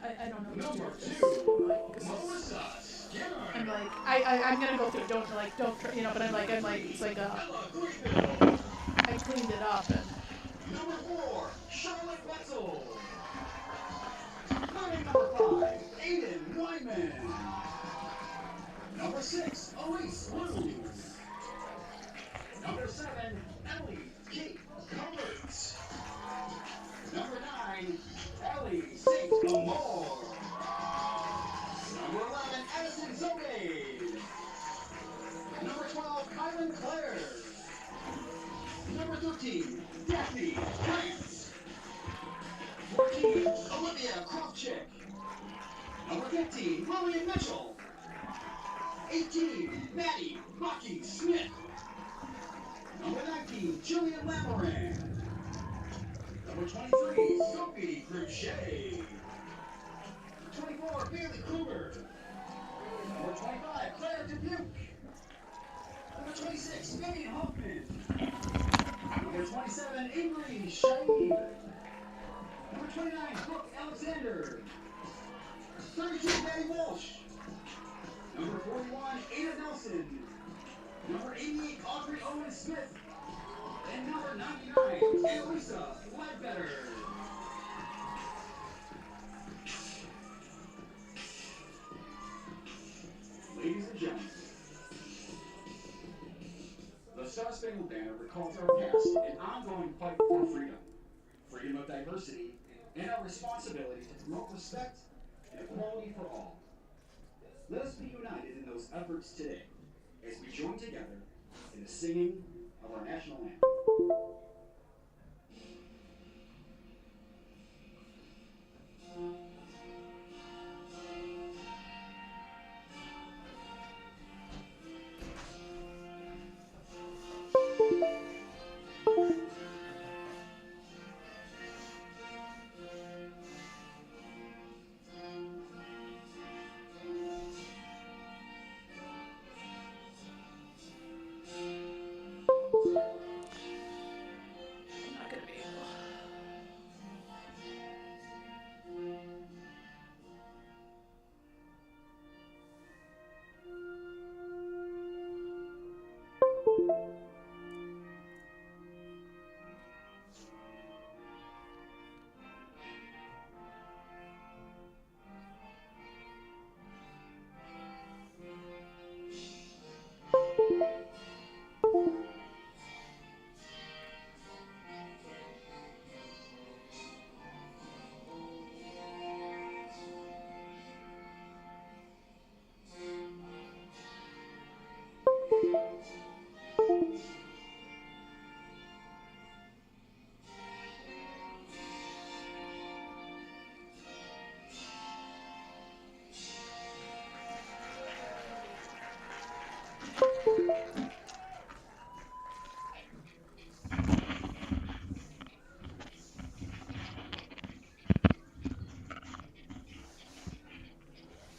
I don't know what to do. I'm like, I'm gonna go through. Don't, but I'm like, it's like I cleaned it up and. Number 4, Charlotte Wetzel. Number 5, Aiden Wyman. Number 6, Elise Blue. Number 7, Ellie Kate Cummers. Number 9, Ellie St. Amor. Number 11, Addison Zoe. Number 12, Kylan Clare. Number 13, Daphne Grant. 14, Olivia Kravchik. Number 15, Lillian Mitchell. 18, Maddie Rocky Smith. Number 19, Jillian Lamoran. Number 23, Sophie Cruchet. 24, Bailey Kruger. Number 25, Claire Dubuque. Number 26, Vivian Hoffman. Number 27, Avery Shaheen. Number 29, Brooke Alexander. 32, Maddie Walsh. Number 41, Ada Nelson. Number 88, Audrey Owen Smith. And number 99, Elisa Ledbetter. Ladies and gentlemen, the Star Spangled Banner recalls our past and ongoing fight for freedom, freedom of diversity, and our responsibility to promote respect and equality for all. Let us be united in those efforts today as we join together in the singing of our national anthem.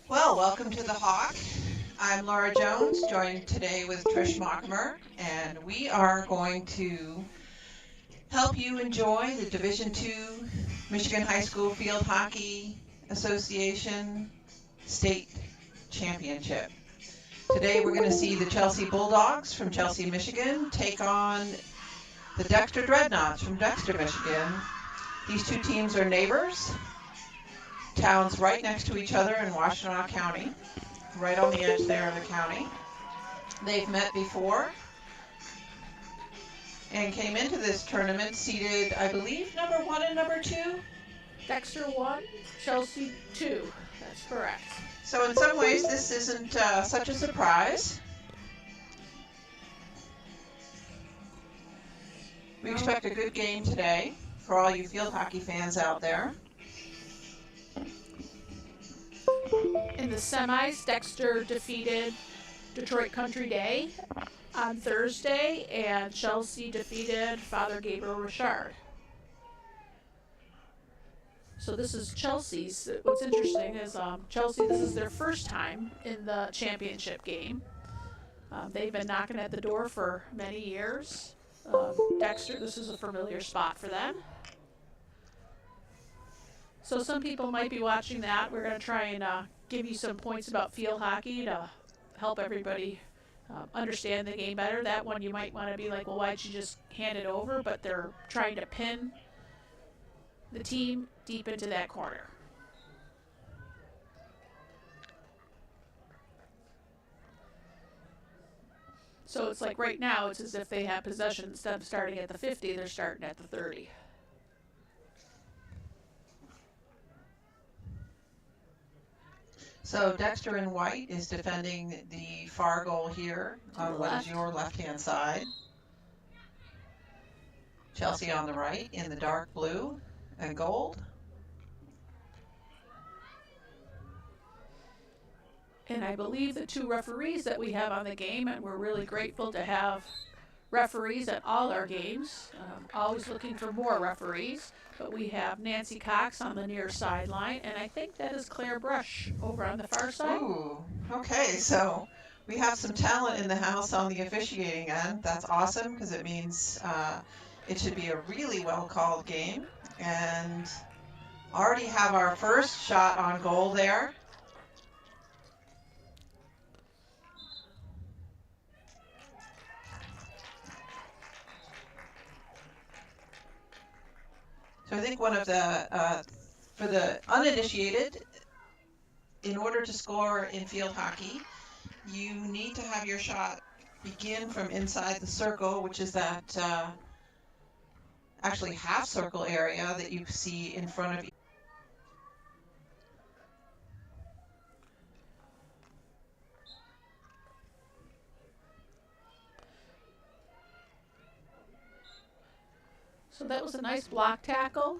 Well, welcome to the Hawk. I'm Laura Jones, joined today with Trish Mockmer, and we are going to help you enjoy the Division II Michigan High School Field Hockey Association State Championship. Today we're going to see the Chelsea Bulldogs from Chelsea, Michigan take on the Dexter Dreadnoughts from Dexter, Michigan. These two teams are neighbors, towns right next to each other in Washtenaw County, right on the edge there of the county. They've met before and came into this tournament seeded, I believe, number 1 and number 2. Dexter 1, Chelsea 2. That's correct. So in some ways, this isn't such a surprise. We expect a good game today for all you field hockey fans out there. In the semis, Dexter defeated Detroit Country Day on Thursday, and Chelsea defeated Father Gabriel Richard. So this is Chelsea's. What's interesting is Chelsea, this is their first time in the championship game. They've been knocking at the door for many years. Dexter, this is a familiar spot for them. So some people might be watching that. We're going to try and give you some points about field hockey to help everybody understand the game better. That one you might want to be like, well, why'd you just hand it over? But they're trying to pin the team deep into that corner. So it's like right now, it's as if they have possession. Instead of starting at the 50, they're starting at the 30. So Dexter in white is defending the far goal here on what is your left-hand side. Chelsea on the right in the dark blue and gold. And I believe the two referees that we have on the game, and we're really grateful to have referees at all our games, always looking for more referees, but we have Nancy Cox on the near sideline, and I think that is Claire Brush over on the far side. Ooh, okay, so we have some talent in the house on the officiating end. That's awesome because it means it should be a really well-called game, and already have our first shot on goal there. So I think one of the, for the uninitiated, in order to score in field hockey, you need to have your shot begin from inside the circle, which is that actually half circle area that you see in front of you. So that was a nice block tackle.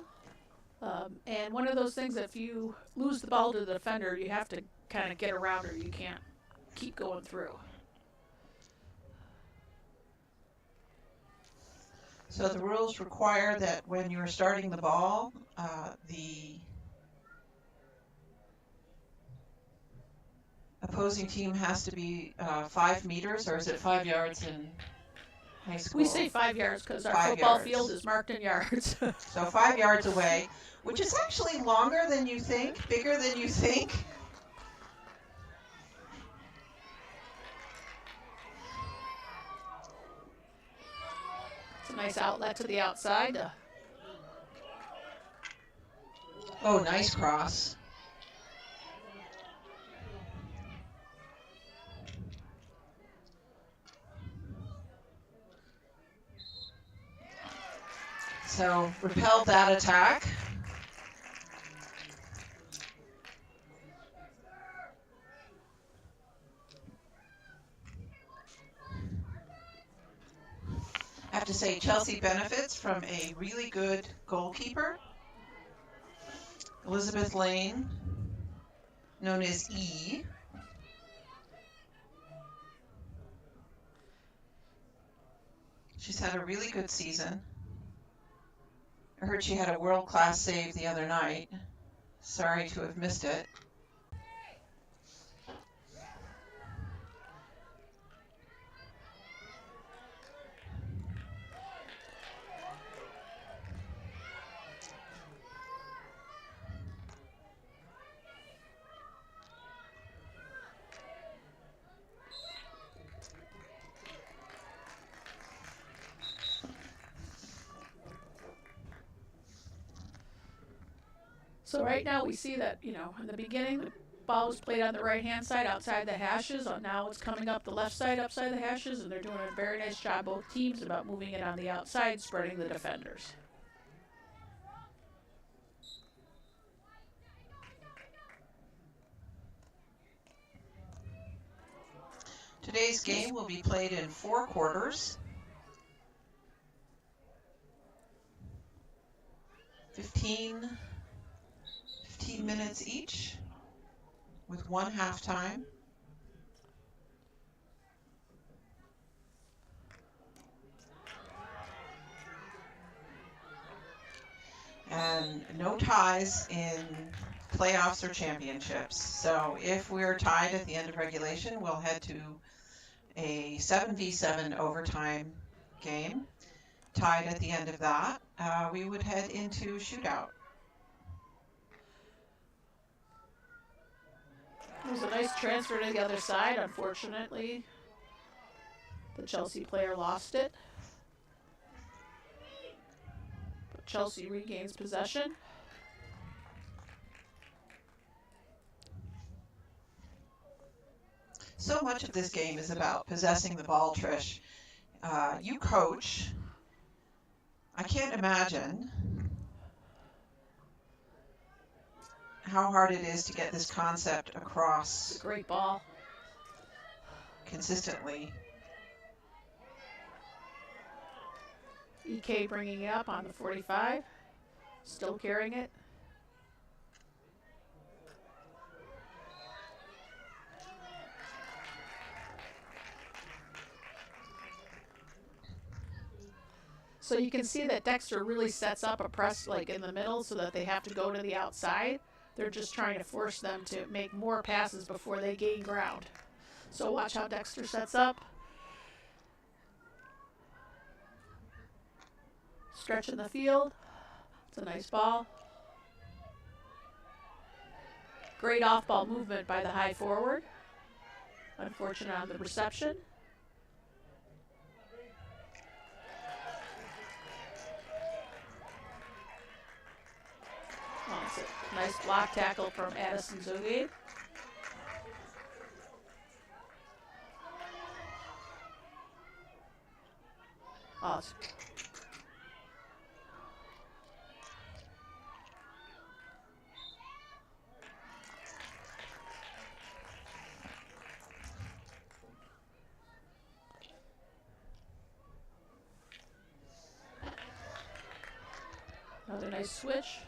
And one of those things, if you lose the ball to the defender, you have to kind of get around her. You can't keep going through. So the rules require that when you're starting the ball, the opposing team has to be 5 meters, or is it 5 yards in high school? We say 5 yards because our football field is marked in yards. So 5 yards away, which is actually longer than you think, bigger than you think. It's a nice outlet to the outside. Oh, nice cross. So repelled that attack. I have to say Chelsea benefits from a really good goalkeeper. Elizabeth Lane, known as E. She's had a really good season. I heard she had a world-class save the other night. Sorry to have missed it. So right now we see that, in the beginning, the ball was played on the right-hand side outside the hashes. Now it's coming up the left side upside the hashes, and they're doing a very nice job, both teams, about moving it on the outside, spreading the defenders. Today's game will be played in 4 quarters. 15 minutes each, with 1 halftime. And no ties in playoffs or championships. So if we're tied at the end of regulation, we'll head to a 7v7 overtime game. Tied at the end of that, we would head into shootout. It was a nice transfer to the other side. Unfortunately, the Chelsea player lost it. But Chelsea regains possession. So much of this game is about possessing the ball, Trish. You coach. I can't imagine how hard it is to get this concept across. It's a great ball. Consistently. EK bringing it up on the 45. Still carrying it. So you can see that Dexter really sets up a press like in the middle so that they have to go to the outside. They're just trying to force them to make more passes before they gain ground. So watch how Dexter sets up. Stretch in the field. It's a nice ball. Great off-ball movement by the high forward. Unfortunate on the reception. Oh, it's a nice block tackle from Addison Zogade. Oh, another nice switch.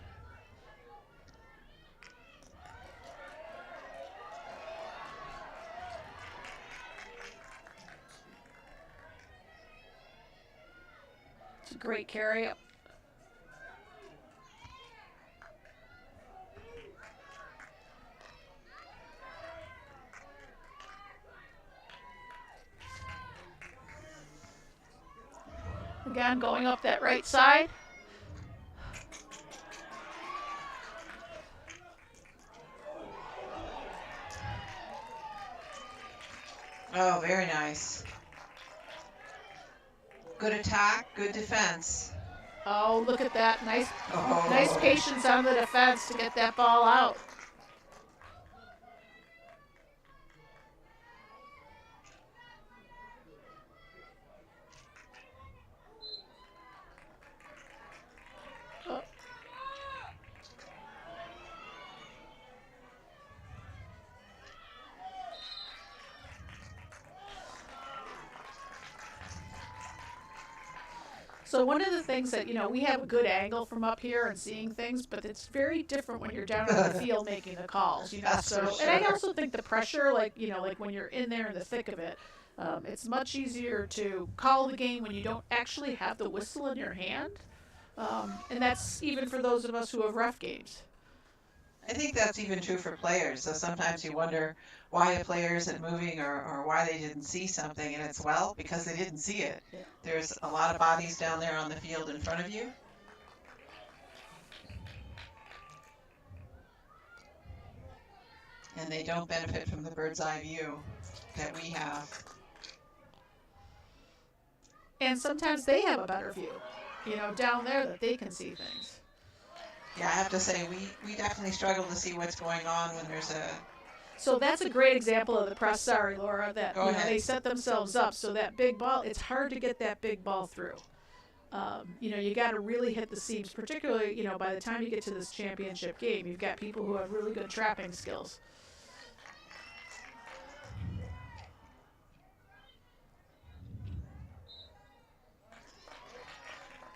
It's a great carry up. Again, going up that right side. Oh, very nice. Good attack, good defense. Oh, look at that. Nice, Oh. nice patience on the defense to get that ball out. Oh. So one of the things that, we have a good angle from up here and seeing things, but it's very different when you're down on the field making the calls, That's So, for sure. and I also think the pressure, like when you're in there in the thick of it, it's much easier to call the game when you don't actually have the whistle in your hand. And that's even for those of us who have ref games. I think that's even true for players. So sometimes you wonder why a player isn't moving or why they didn't see something, and it's, well, because they didn't see it. Yeah. There's a lot of bodies down there on the field in front of you. And they don't benefit from the bird's eye view that we have. And sometimes they have a better view, down there that they can see things. Yeah, I have to say, we definitely struggle to see what's going on when there's a... So that's a great example of the press. Sorry, Laura, that Go ahead. they set themselves up so that big ball. It's hard to get that big ball through. You got to really hit the seams, particularly by the time you get to this championship game, you've got people who have really good trapping skills.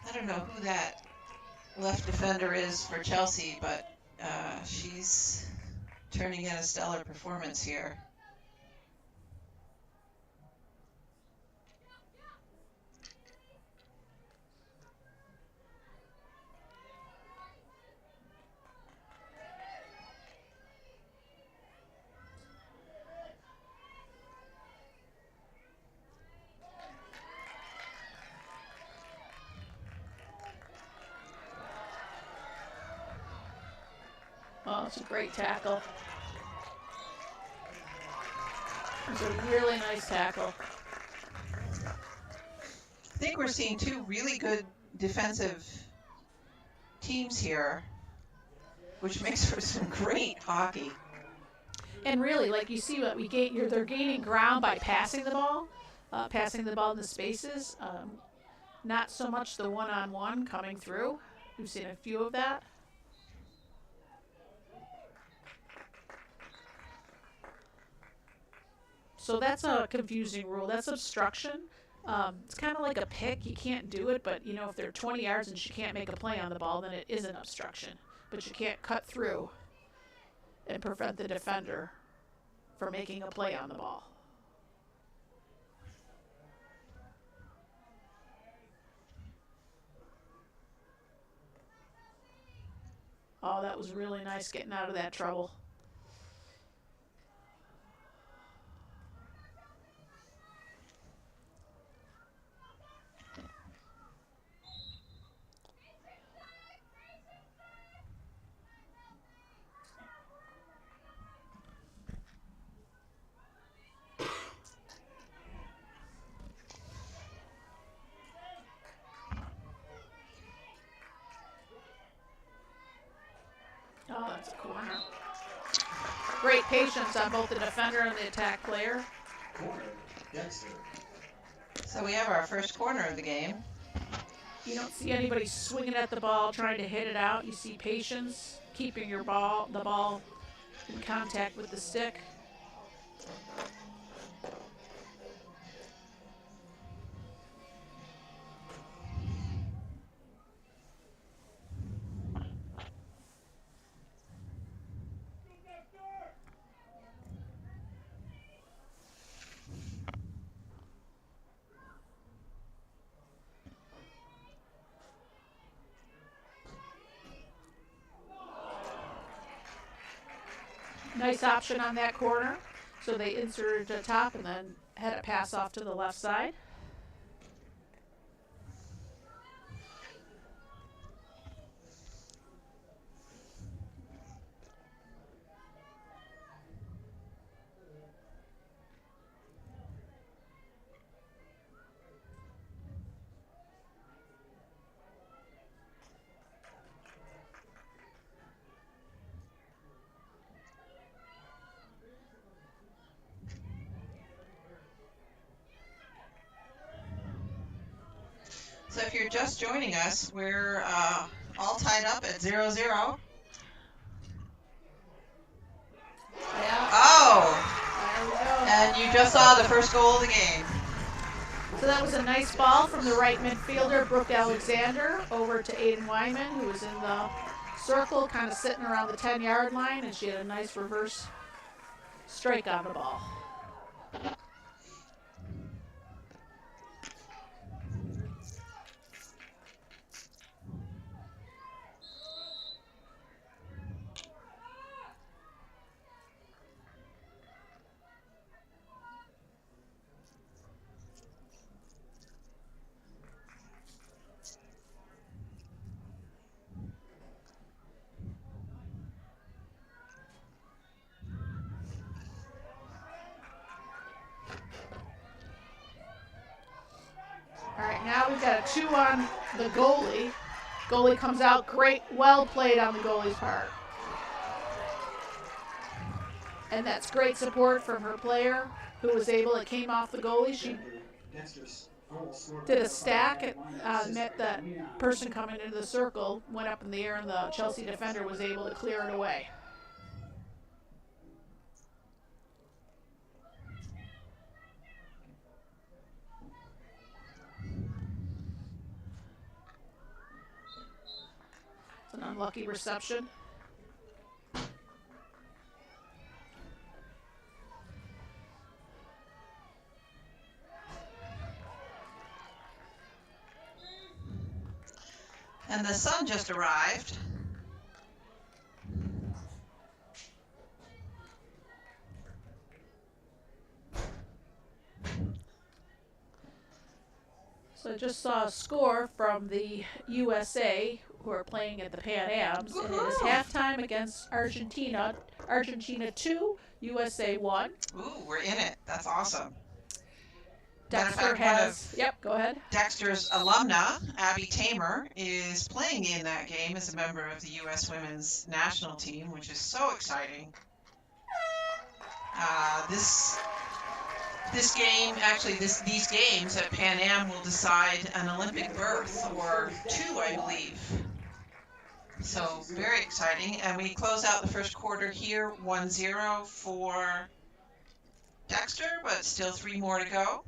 I don't know who that left defender is for Chelsea, but she's turning in a stellar performance here. Oh, it's a great tackle. It's a really nice tackle. I think we're seeing two really good defensive teams here, which makes for some great hockey. And really, like you see what we gain, they're gaining ground by passing the ball in the spaces. Not so much the one-on-one coming through. We've seen a few of that. So that's a confusing rule. That's obstruction. It's kind of like a pick. You can't do it, but if they're 20 yards and she can't make a play on the ball, then it is an obstruction. But you can't cut through and prevent the defender from making a play on the ball. Oh, that was really nice getting out of that trouble. Oh, that's a corner. Great patience on both the defender and the attack player. Corner, Dexter. So we have our first corner of the game. You don't see anybody swinging at the ball, trying to hit it out. You see patience, keeping the ball in contact with the stick. Nice option on that corner. So they inserted to the top and then had a pass off to the left side. So if you're just joining us, we're all tied up at 0-0. Yeah. Oh! There we go. And you just saw the first goal of the game. So that was a nice ball from the right midfielder, Brooke Alexander, over to Aiden Wyman, who was in the circle, kind of sitting around the 10-yard line, and she had a nice reverse strike on the ball. All right, now we've got a 2 on the goalie. Goalie comes out. Great. Well played on the goalie's part. And that's great support from her player who was able, it came off the goalie. She did a stack and met that person coming into the circle, went up in the air, and the Chelsea defender was able to clear it away. It's an unlucky reception. And the sun just arrived. So I just saw a score from the USA who are playing at the Pan Ams, and it is halftime against Argentina. Argentina 2, USA 1. Ooh, we're in it. That's awesome. Dexter has, yep, go ahead. Dexter's alumna, Abby Tamer, is playing in that game as a member of the U.S. women's national team, which is so exciting. This game, actually, these games at Pan Am will decide an Olympic berth, or 2, I believe. So very exciting. And we close out the first quarter here, 1-0 for Dexter, but still 3 more to go.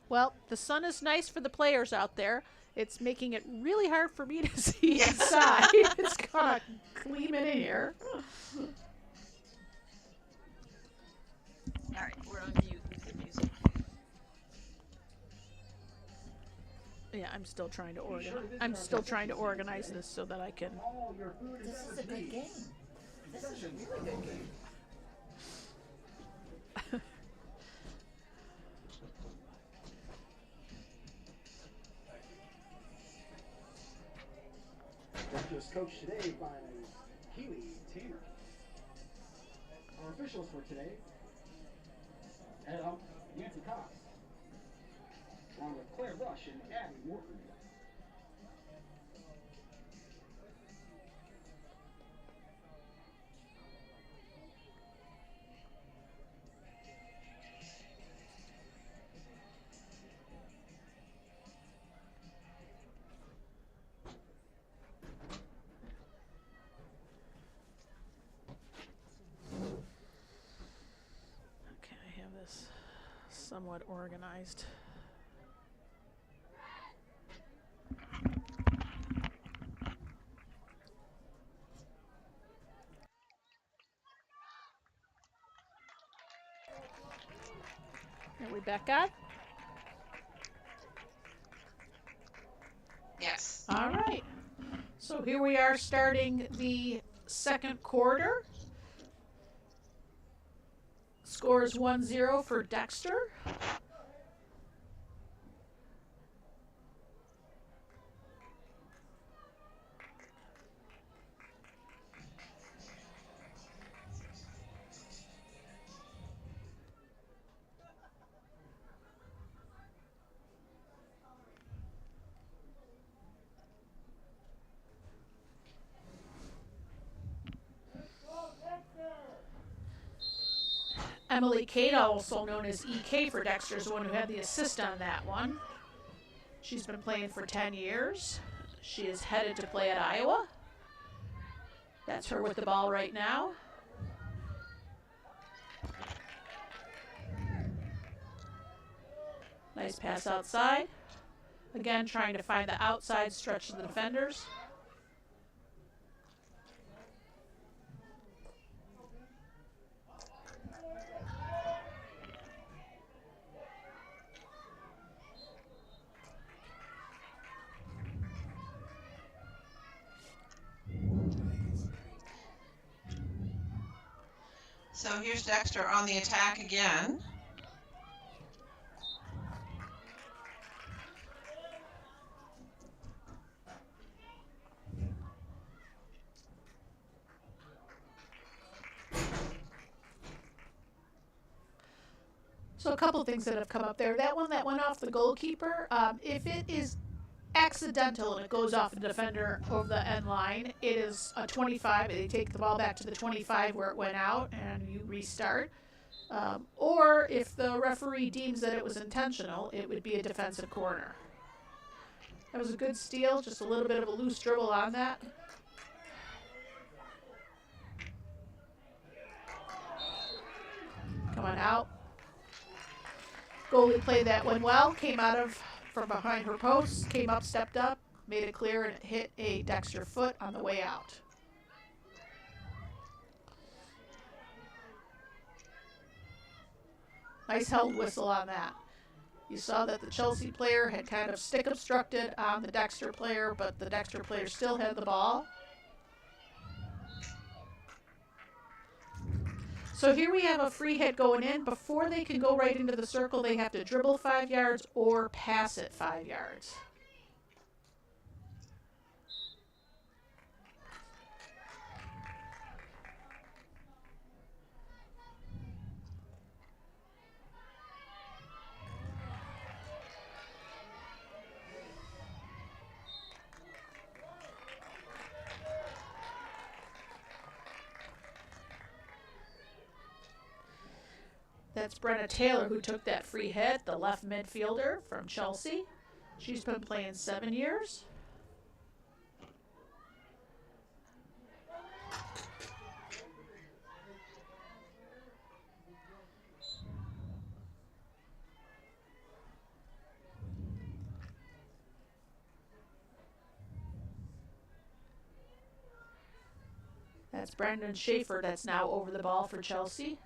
Well, the sun is nice for the players out there. It's making it really hard for me to see inside. It's kind of gleaming in here. All right, we're on mute with the music. Yeah, I'm still trying to organize this so that I can. This is a good game. This is a really good game. Dexter's coached today by Keely Tamer. Our officials for today: Ed Hump, Nancy Cox, along with Claire Rush and Abby Morton. Okay, I have this somewhat organized. Are we back on? Yes. All right. So here we are starting the second quarter. Score is 1-0 for Dexter. Emily Kate, also known as EK for Dexter, is the one who had the assist on that one. She's been playing for 10 years. She is headed to play at Iowa. That's her with the ball right now. Nice pass outside. Again, trying to find the outside stretch of the defenders. So here's Dexter on the attack again. So a couple of things that have come up there. That one that went off the goalkeeper, if it is accidental and it goes off the defender over the end line, it is a 25. They take the ball back to the 25 where it went out and you restart. Or if the referee deems that it was intentional, it would be a defensive corner. That was a good steal, just a little bit of a loose dribble on that. Coming out. Goalie played that one well, came out of from behind her post, came up, stepped up, made it clear, and it hit a Dexter foot on the way out. Nice held whistle on that. You saw that the Chelsea player had kind of stick obstructed on the Dexter player, but the Dexter player still had the ball. So here we have a free hit going in. Before they can go right into the circle, they have to dribble 5 yards or pass it 5 yards. That's Brenna Taylor who took that free hit, the left midfielder from Chelsea. She's been playing 7 years. That's Brandon Schaefer that's now over the ball for Chelsea.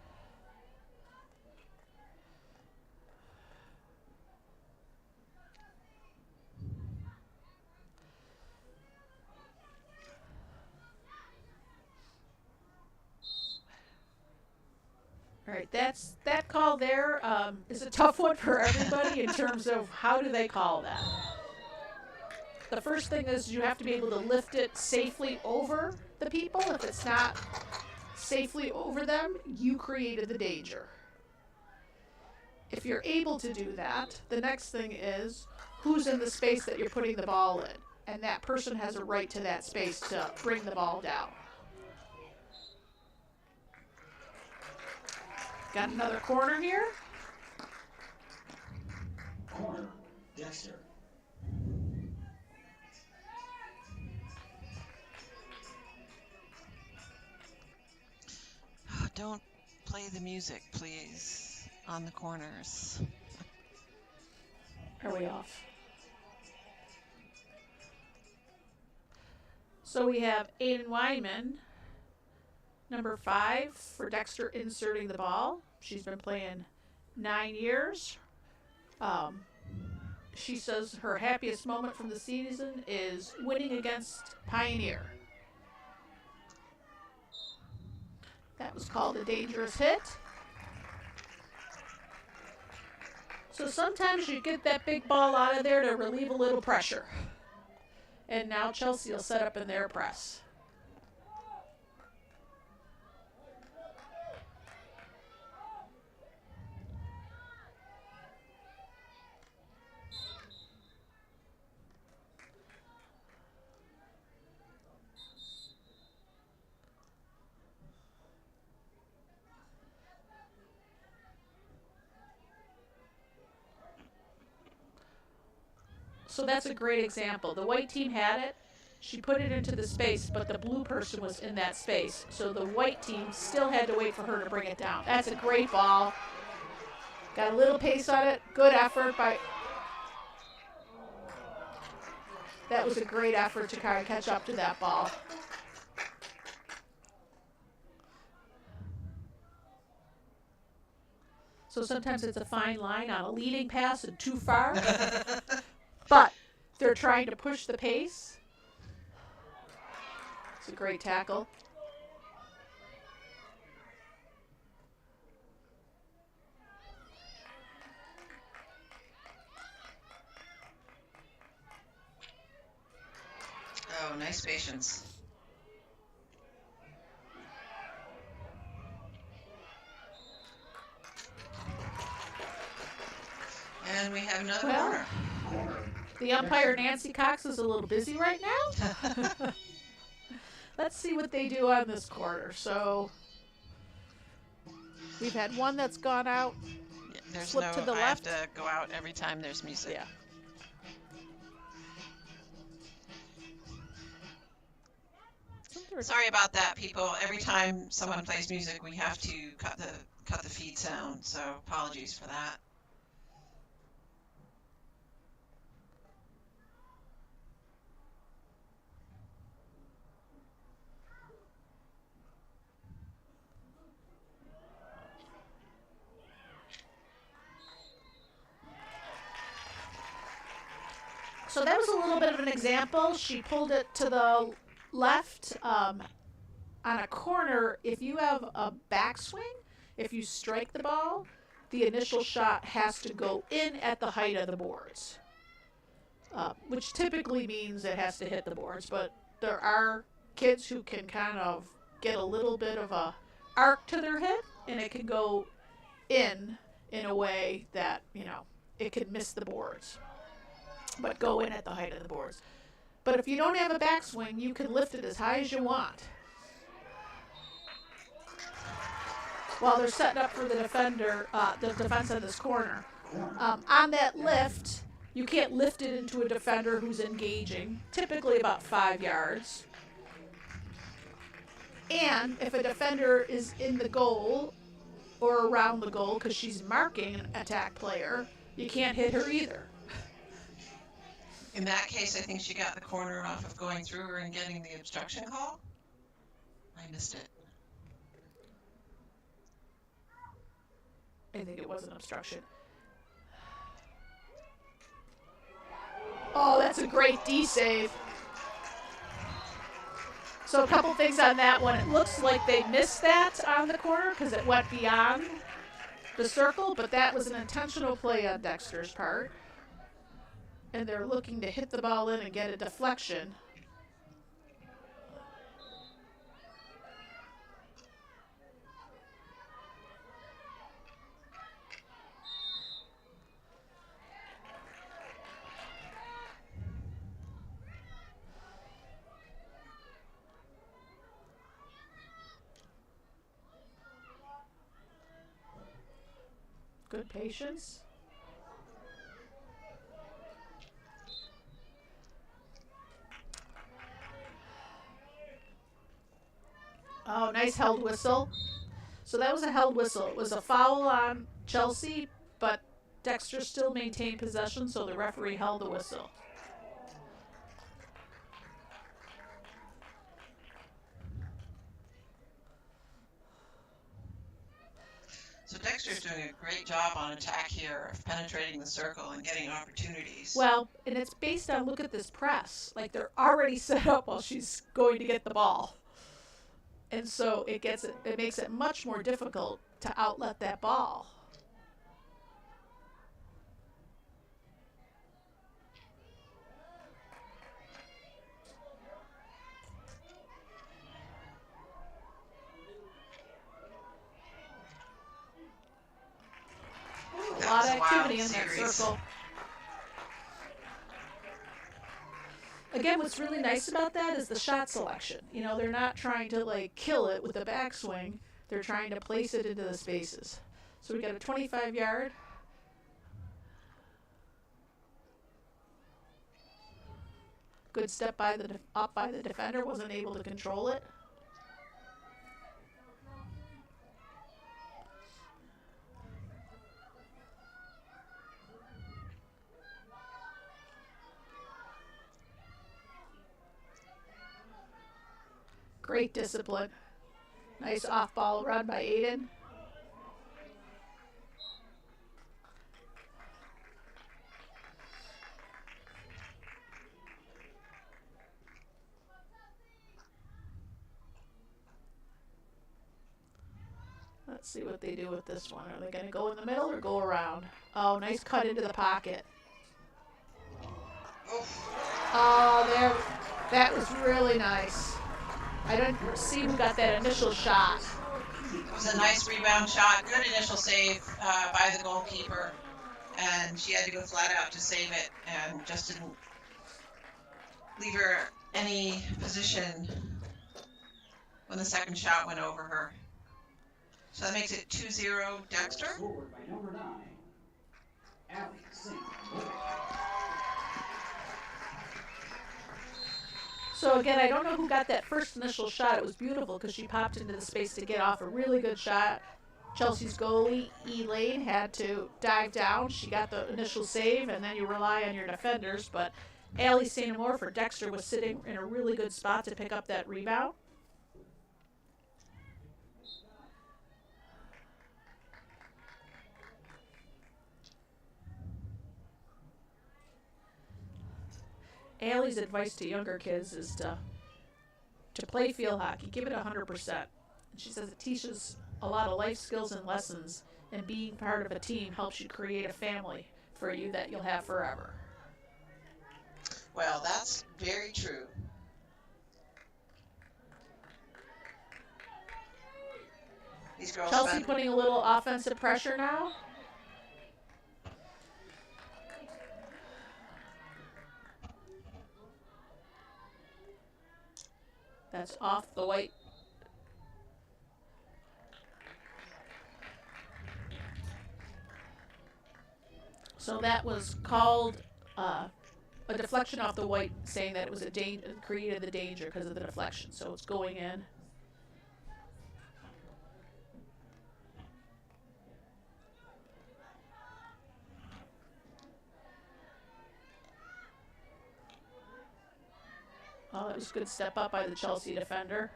All right, that call there is a tough one for everybody in terms of how do they call that. The first thing is you have to be able to lift it safely over the people. If it's not safely over them, you created the danger. If you're able to do that, the next thing is who's in the space that you're putting the ball in, and that person has a right to that space to bring the ball down. Got another corner here. Corner, Dexter. Don't play the music, please, on the corners. Are we off? So we have Aiden Wyman, number 5 for Dexter, inserting the ball. She's been playing 9 years. She says her happiest moment from the season is winning against Pioneer. That was called a dangerous hit. So sometimes you get that big ball out of there to relieve a little pressure. And now Chelsea will set up in their press. So that's a great example. The white team had it. She put it into the space, but the blue person was in that space. So the white team still had to wait for her to bring it down. That's a great ball. Got a little pace on it. Good effort by... That was a great effort to kind of catch up to that ball. So sometimes it's a fine line on a leading pass and too far. But they're trying to push the pace. It's a great tackle. Oh, nice patience. And we have another Well, corner. the umpire, Nancy Cox, is a little busy right now. Let's see what they do on this quarter. So we've had one that's gone out. Yeah, there's Slip no, to the I left. have to go out every time there's music. Yeah. Sorry about that, people. Every time someone plays music, we have to cut the feed sound. So apologies for that. So that was a little bit of an example. She pulled it to the left. On a corner, if you have a backswing, if you strike the ball, the initial shot has to go in at the height of the boards, which typically means it has to hit the boards. But there are kids who can kind of get a little bit of a arc to their hit, and it can go in a way that, you know, it can miss the boards, but go in at the height of the boards. But if you don't have a backswing, you can lift it as high as you want. While they're setting up for the defender, the defense in this corner. On that lift, you can't lift it into a defender who's engaging, typically about 5 yards. And if a defender is in the goal or around the goal because she's marking an attack player, you can't hit her either. In that case, I think she got the corner off of going through her and getting the obstruction call. I missed it. I think it was an obstruction. Oh, that's a great D save. So a couple things on that one. It looks like they missed that on the corner because it went beyond the circle, but that was an intentional play on Dexter's part. And they're looking to hit the ball in and get a deflection. Good patience. Oh, nice held whistle. So that was a held whistle. It was a foul on Chelsea, but Dexter still maintained possession, so the referee held the whistle. So Dexter's doing a great job on attack here of penetrating the circle and getting opportunities. Well, and it's based on, look at this press. Like, they're already set up while she's going to get the ball. And so it makes it much more difficult to outlet that ball. A lot of activity in that circle. Again, what's really nice about that is the shot selection. You know, they're not trying to like kill it with the backswing. They're trying to place it into the spaces. So we got a 25-yard. Good step by up by the defender, wasn't able to control it. Great discipline. Nice off-ball run by Aiden. Let's see what they do with this one. Are they going to go in the middle or go around? Oh, nice cut into the pocket. Oh, there. That was really nice. I didn't see who got that initial shot. It was a nice rebound shot. Good initial save by the goalkeeper. and she had to go flat out to save it, and just didn't leave her any position when the second shot went over her. So that makes it 2-0 Dexter. Scored by number 9, Allie St. So again, I don't know who got that first initial shot. It was beautiful because she popped into the space to get off a really good shot. Chelsea's goalie, Elaine, had to dive down. She got the initial save, and then you rely on your defenders. But Allie St. Amour for Dexter was sitting in a really good spot to pick up that rebound. Allie's advice to younger kids is to play field hockey. Give it 100%. She says it teaches a lot of life skills and lessons, and being part of a team helps you create a family for you that you'll have forever. Well, that's very true. These girls Chelsea putting a little offensive pressure now. That's off the white. So that was called a deflection off the white, saying that it was created the danger because of the deflection. So it's going in. Oh, that was a good step up by the Chelsea defender.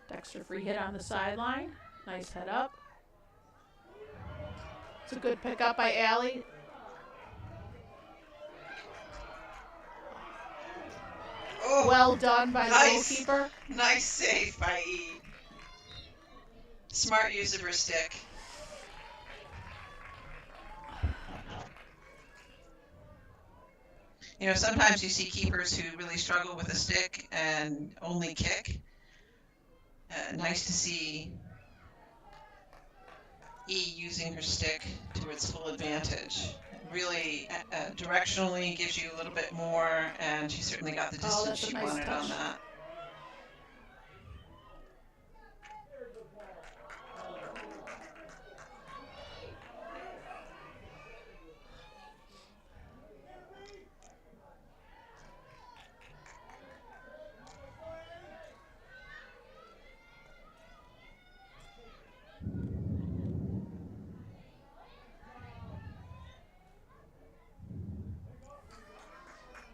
Dexter free hit on the sideline. Nice head up. It's a good pickup by Allie. Oh, well done by the goalkeeper. Nice save by E. Smart use of her stick. You know, sometimes you see keepers who really struggle with a stick and only kick. Nice to see E using her stick to its full advantage. Really directionally gives you a little bit more, and she certainly got the distance she wanted on that.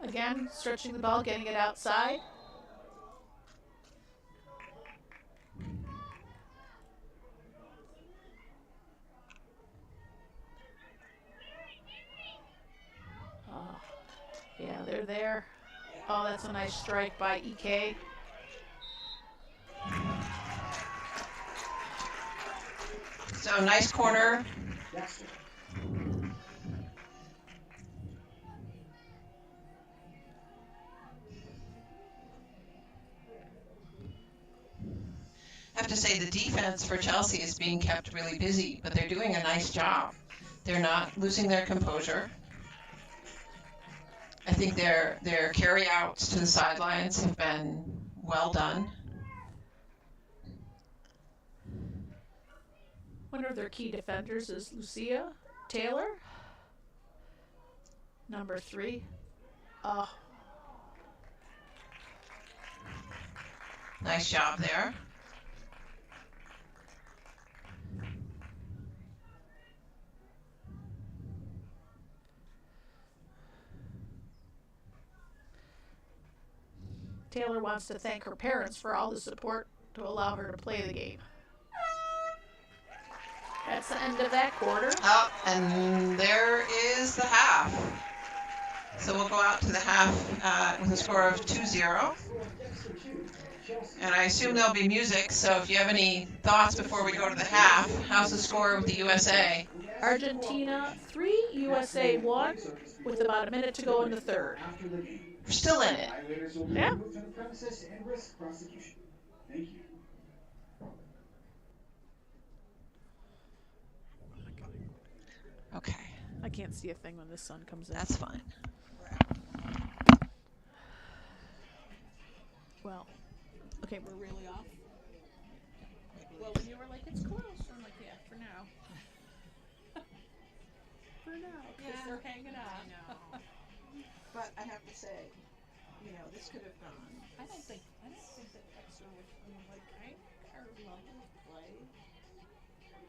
Again, stretching the ball, getting it outside. Oh, yeah, they're there. Oh, that's a nice strike by EK. So nice corner. I have to say the defense for Chelsea is being kept really busy, but they're doing a nice job. They're not losing their composure. I think their carry-outs to the sidelines have been well done. One of their key defenders is Lucia Taylor, number 3. Oh. Nice job there. Taylor wants to thank her parents for all the support to allow her to play the game. That's the end of that quarter. Oh, and there is the half. So we'll go out to the half with a score of 2-0. And I assume there'll be music, so if you have any thoughts before we go to the half, how's the score with the USA? Argentina 3, USA 1, with about a minute to go in the third. We're still in it. Yeah. Thank you. Okay, I can't see a thing when the sun comes in. that's fine. Well, okay, we're really off. Well, when you were like, it's close, I'm like, yeah, for now. For now, because they're hanging on. I know. But I have to say, this could have gone. I don't think that Dexter would. I mean, like, I love his play.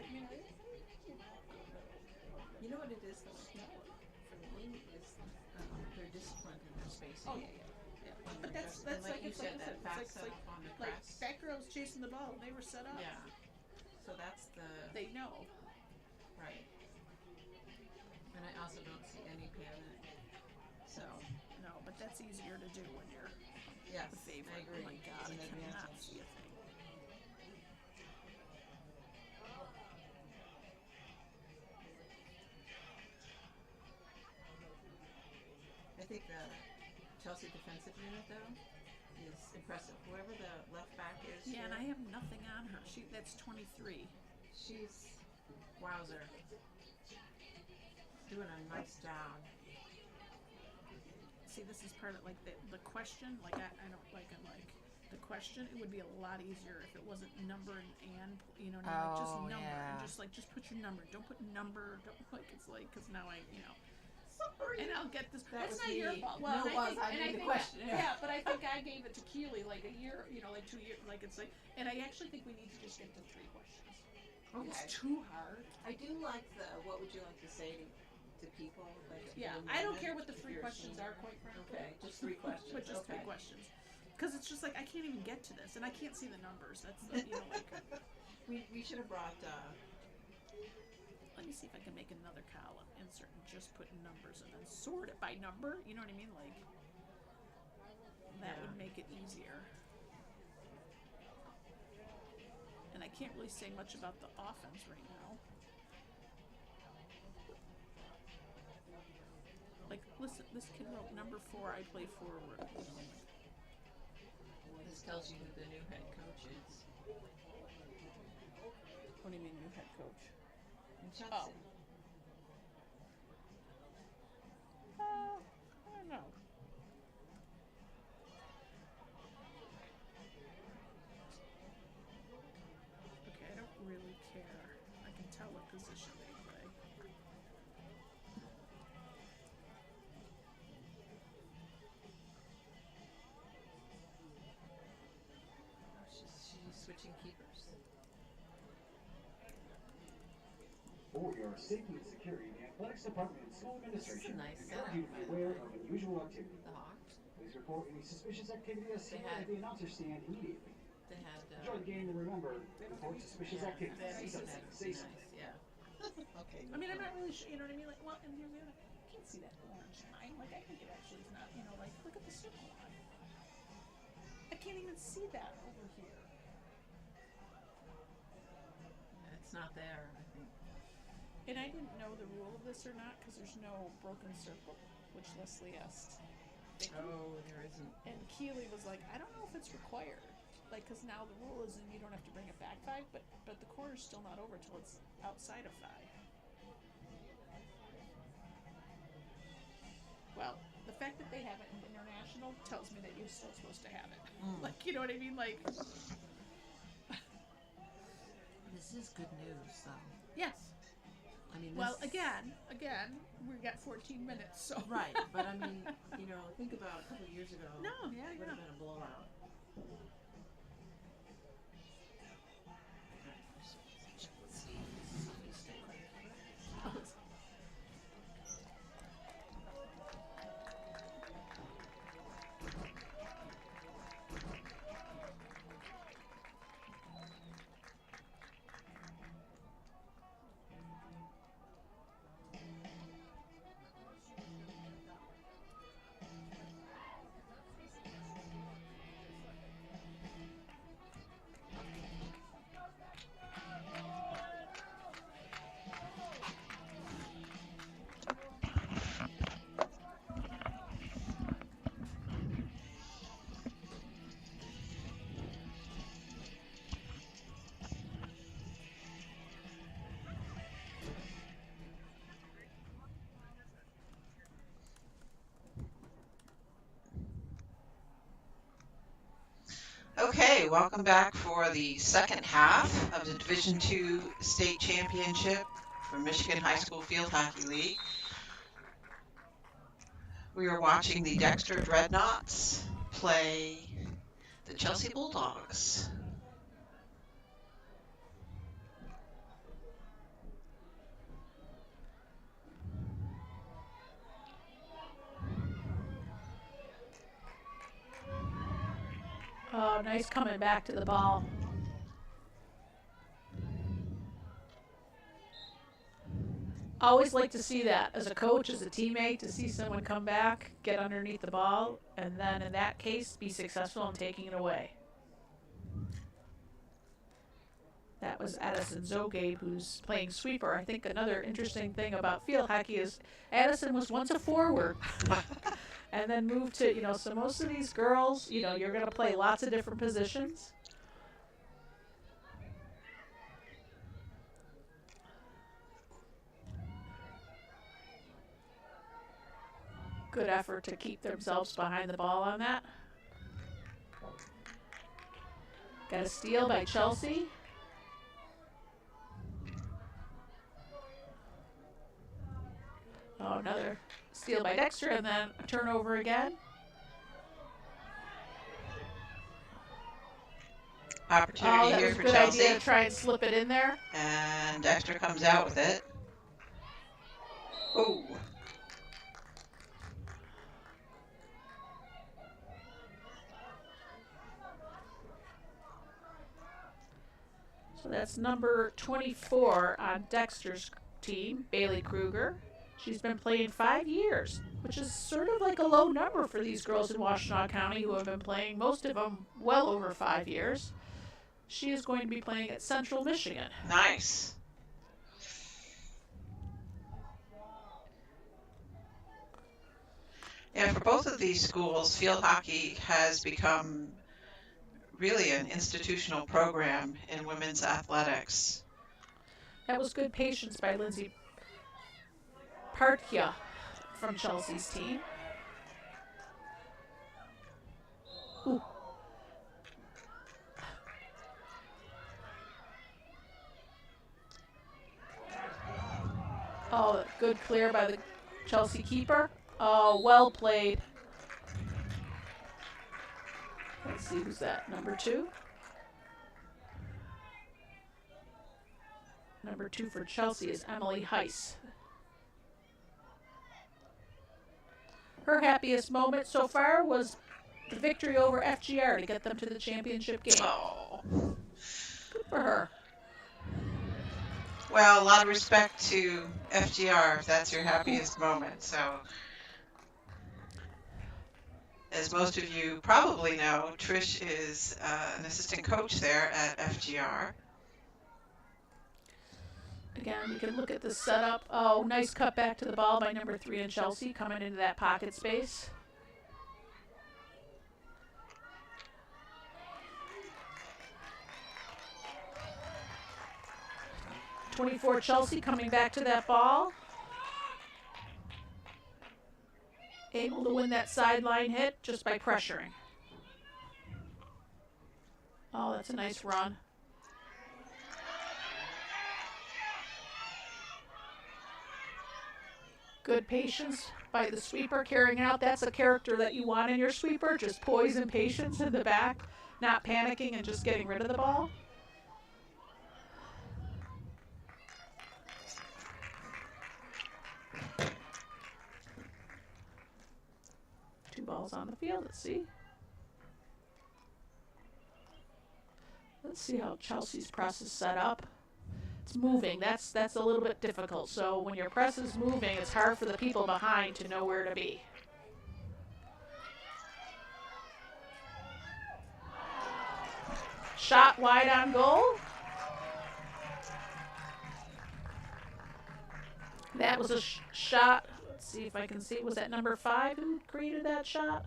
I mean, You know what it is, though? For me, is they're disciplined in their spacing. Oh yeah. But that's like you it's said, like that back set up on the like crest. that girl's chasing the ball. They were set up. Yeah. So that's the. They know. Right. And I also don't see any panic. So. No, but that's easier to do when you're Yes, the favorite. I agree. Oh my God, It's I an cannot advantage. see a thing. I think the Chelsea defensive unit, though, is impressive. Whoever the left back is. Yeah, here, and I have nothing on her. That's 23. She's wowzer. Doing a nice job. See, this is part of like the question. Like I don't like. I'm like the question. It would be a lot easier if it wasn't number and you know what I mean? Like just Oh, number yeah. and just put your number. Don't put number. Don't like it's like because now I Sorry. and I'll get this. That It's was not me. your fault. Well, No, and it was. I I made the think question. Yeah, but I think I gave it to Keely like a year. Like 2 years. Like it's like, and I actually think we need to just get to 3 questions. Okay. It's too hard. I do like the. What would you like to say to people? Like Yeah, I don't care what the 3 questions are, quite frankly. Okay, just 3 questions. But just 3 questions. Because it's just like I can't even get to this, and I can't see the numbers. That's the, like. We should have brought. Let me see if I can make another column, insert, and just put numbers, and then sort it by number. You know what I mean? Like that would make it easier. And I can't really say much about the offense right now. Like, listen, this kid wrote number 4. I play forward. This tells you who the new head coach is. What do you mean, new head coach? In Chelsea. Oh. I don't know. Okay, I don't really care. I can tell what position they play. She's switching keepers. For your safety and security, the athletics department and school administration nice encourage you to be setup, aware of unusual activity. The Hawks. Please report any suspicious activity as soon had- as the announcer stand immediately. They had. Enjoy the game and remember, report suspicious activity. Say something. Say something. Yeah. Okay. I mean, I'm not really sure, you know what I mean? Like, well, and here's the other, I can't see that orange line. Like, I think it actually is not, like, look at the circle line. I can't even see that over here. It's not there, I think. And I didn't know the rule of this or not because there's no broken circle, which Leslie asked. Vicky. Oh, there isn't. And Keely was like, I don't know if it's required. Like, because now the rule is you don't have to bring it back 5, but the corner's still not over till it's outside of 5. Well, the fact that they have it in international tells me that you're still supposed to have it. Like, you know what I mean? Like, This is good news, though. yes. I mean, Well, again, we got 14 minutes, so. Right, but I mean, think about a couple of years ago. No, yeah, It would have yeah. been a blowout. Okay, welcome back for the second half of the Division II State Championship for Michigan High School Field Hockey League. We are watching the Dexter Dreadnoughts play the Chelsea Bulldogs. Oh, nice coming back to the ball. Always like to see that as a coach, as a teammate, to see someone come back, get underneath the ball, and then in that case be successful in taking it away. That was Addison Zogabe, who's playing sweeper. I think another interesting thing about field hockey is Addison was once a forward and then moved to, so most of these girls, you're going to play lots of different positions. Good effort to keep themselves behind the ball on that. Got a steal by Chelsea. Oh, another steal by Dexter, and then a turnover again. Opportunity here for Chelsea. That was a good idea to try and slip it in there. And Dexter comes out with it. Oh. So that's number 24 on Dexter's team, Bailey Kruger. She's been playing 5 years, which is sort of like a low number for these girls in Washtenaw County who have been playing, most of them well over 5 years. She is going to be playing at Central Michigan. Nice. Yeah, for both of these schools, field hockey has become really an institutional program in women's athletics. That was good patience by Lindsay Partkia from Chelsea's team. Ooh. Oh, good clear by the Chelsea keeper. Oh, well played. Let's see who's that. Number 2. Number 2 for Chelsea is Emily Heiss. Her happiest moment so far was the victory over FGR to get them to the championship game. Oh. Good for her. Well, a lot of respect to FGR if that's your happiest moment. So, as most of you probably know, Trish is an assistant coach there at FGR. Again, we can look at the setup. Oh, nice cut back to the ball by number 3 in Chelsea, coming into that pocket space. .24 Chelsea coming back to that ball. Able to win that sideline hit just by pressuring. Oh, that's a nice run. Good patience by the sweeper carrying out. That's a character that you want in your sweeper. Just poise and patience in the back, not panicking and just getting rid of the ball. Two balls on the field. Let's see. Let's see how Chelsea's press is set up. It's moving. That's a little bit difficult. So when your press is moving, it's hard for the people behind to know where to be. Shot wide on goal. That was a shot. Let's see if I can see. Was that number 5 who created that shot?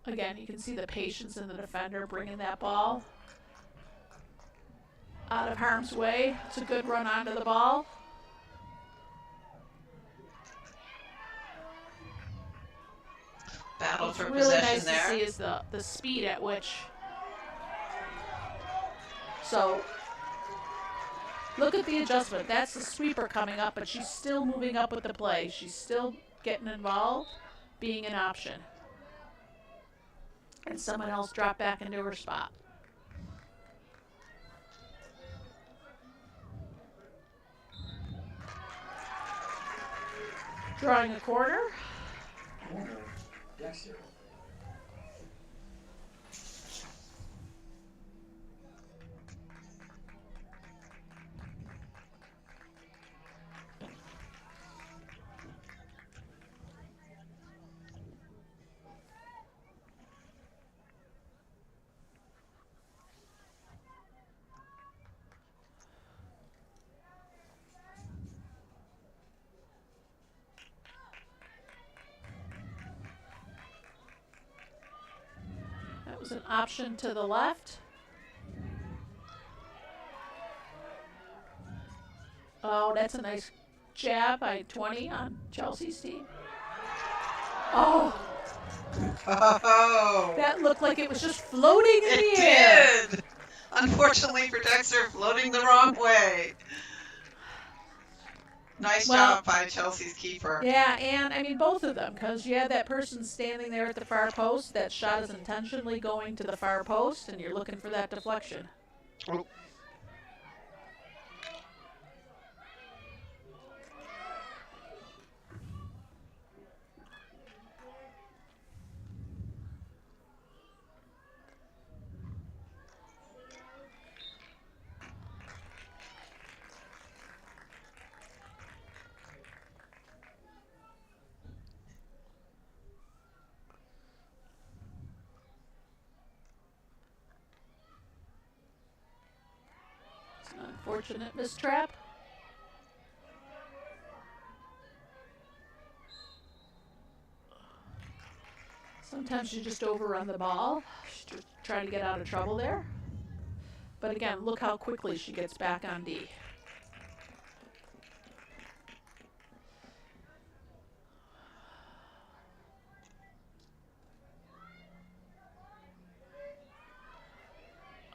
again, you can see the patience in the defender bringing that ball out of harm's way. It's a good run onto the ball. Battle What's for really possession nice there. to see is the speed at which. So look at the adjustment. That's the sweeper coming up, but she's still moving up with the play. She's still getting involved, being an option. And someone else dropped back into her spot. Drawing a corner. Corner, Dexter. That was an option to the left. Oh, that's a nice jab by 20 on Chelsea's team. Oh, Oh, that looked like it was just floating in it the air. did. Unfortunately for Dexter, floating the wrong way. Nice job by Chelsea's keeper. Yeah, and I mean both of them, because you had that person standing there at the far post. That shot is intentionally going to the far post, and you're looking for that deflection. Oh. Unfortunate mistrap. Sometimes you just overrun the ball. She's just trying to get out of trouble there. But again, look how quickly she gets back on D.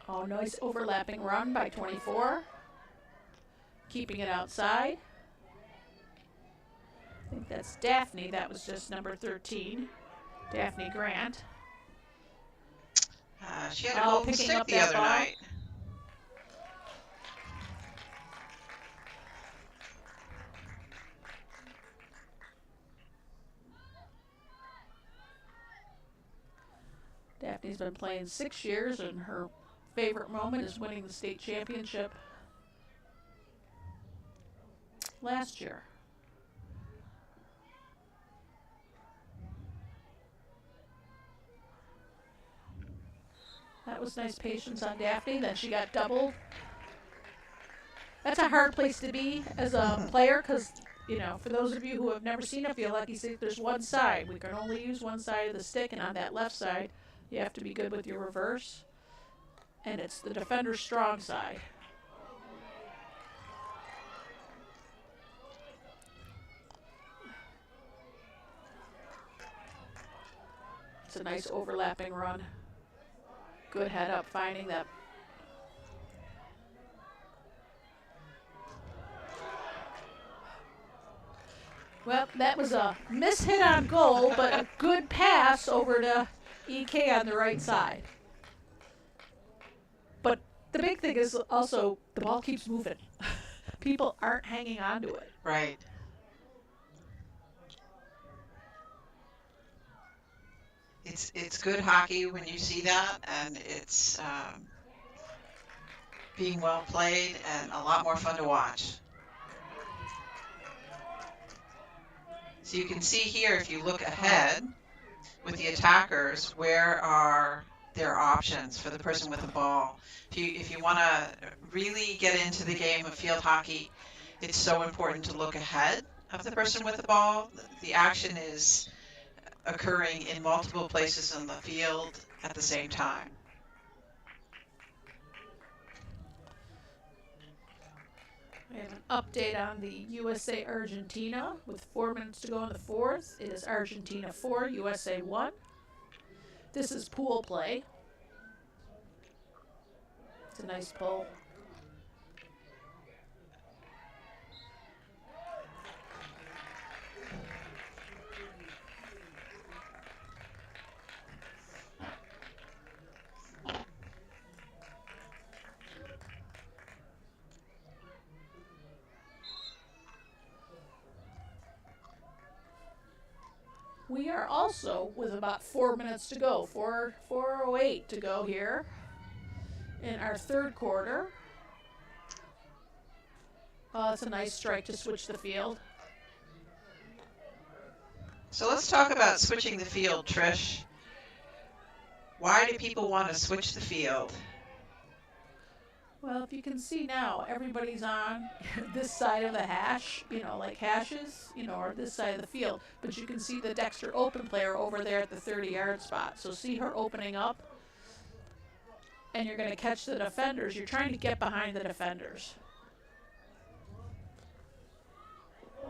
Oh, nice overlapping run by 24. Keeping it outside. I think that's Daphne. That was just number 13. Daphne Grant. She had a golden stick the other night. Daphne's been playing 6 years, and her favorite moment is winning the state championship last year. That was nice patience on Daphne. Then she got doubled. That's a hard place to be as a player because, you know, for those of you who have never seen a field hockey stick, there's one side. We can only use one side of the stick, and on that left side, you have to be good with your reverse. And it's the defender's strong side. It's a nice overlapping run. Good head up, finding that. Well, that was a mishit on goal, but a good pass over to EK on the right side. But the big thing is also the ball keeps moving. People aren't hanging on to it. Right. It's good hockey when you see that, and it's being well played and a lot more fun to watch. So you can see here, if you look ahead with the attackers, where are their options for the person with the ball. If you want to really get into the game of field hockey, it's so important to look ahead of the person with the ball. The action is occurring in multiple places in the field at the same time. We have an update on the USA Argentina with 4 minutes to go in the fourth. It is Argentina 4, USA 1. This is pool play. It's a nice pull. We are also, with about 4 minutes to go, 4:08 to go here in our third quarter. Oh, that's a nice strike to switch the field. So let's talk about switching the field, Trish. Why do people want to switch the field? Well, if you can see now, everybody's on this side of the hash, like hashes, or this side of the field. But you can see the Dexter open player over there at the 30-yard spot. So see her opening up, and you're going to catch the defenders. You're trying to get behind the defenders.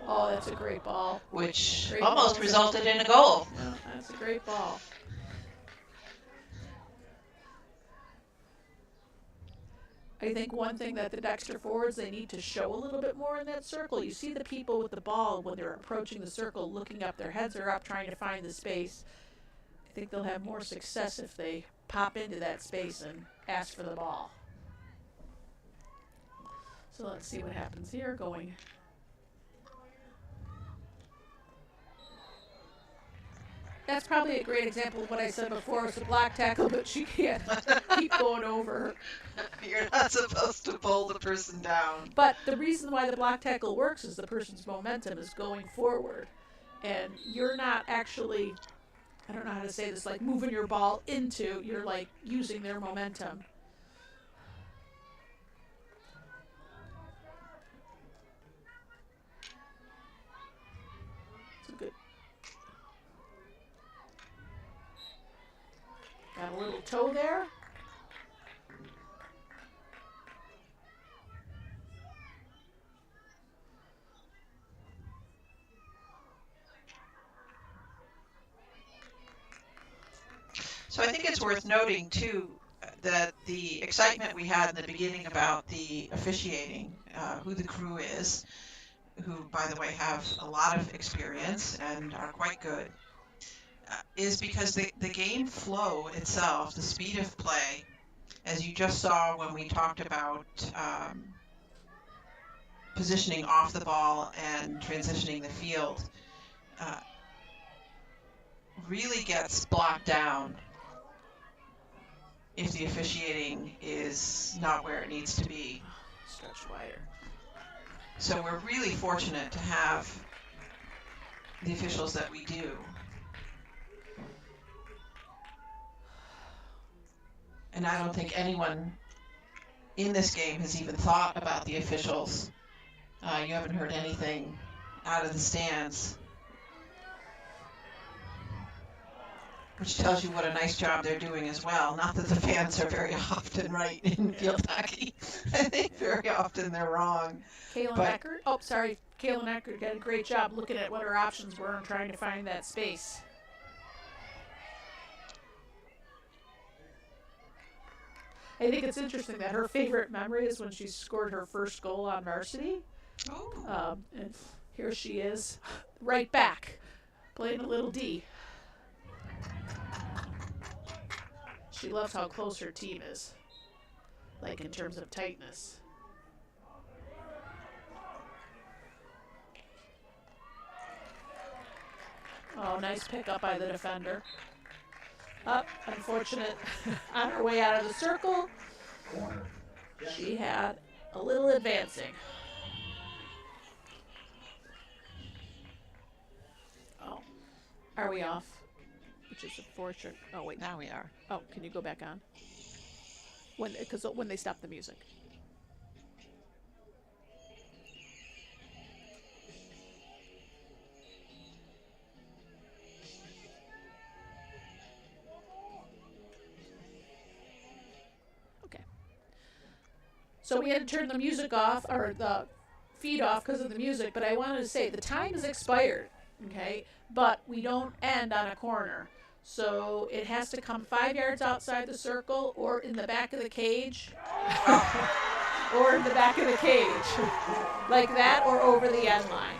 Oh, that's a great ball. Which Great almost ball. resulted in a goal. Yeah, that's a great ball. I think one thing that the Dexter forwards, they need to show a little bit more in that circle. You see the people with the ball when they're approaching the circle, looking up, their heads are up, trying to find the space. I think they'll have more success if they pop into that space and ask for the ball. So let's see what happens here going. That's probably a great example of what I said before. It's a block tackle, but she can't keep going over her. You're not supposed to pull the person down. But the reason why the block tackle works is the person's momentum is going forward. And you're not actually, I don't know how to say this, like moving your ball into, you're like using their momentum. It's a good. Got a little toe there. So I think it's worth noting, too, that the excitement we had in the beginning about the officiating, who the crew is, who, by the way, have a lot of experience and are quite good, is because the game flow itself, the speed of play, as you just saw when we talked about positioning off the ball and transitioning the field, really gets blocked down if the officiating is not where it needs to be. Stretch wider. So we're really fortunate to have the officials that we do. And I don't think anyone in this game has even thought about the officials. You haven't heard anything out of the stands, which tells you what a nice job they're doing as well. Not that the fans are very often right in field hockey. I think very often they're wrong. Kaylin Eckert. Oh, sorry. Kaylin Eckert did a great job looking at what her options were and trying to find that space. I think it's interesting that her favorite memory is when she scored her first goal on varsity. And here she is, right back, playing a little D. She loves how close her team is, like in terms of tightness. Oh, nice pickup by the defender. Up, unfortunate, on her way out of the circle. She had a little advancing. Oh, are we off? Which is unfortunate. Oh, wait. Now we are. Oh, can you go back on? Because when they stop the music. So we had to turn the music off, or the feed off because of the music, but I wanted to say the time is expired, okay? But we don't end on a corner. So it has to come 5 yards outside the circle or in the back of the cage. Or in the back of the cage. Like that or over the end line.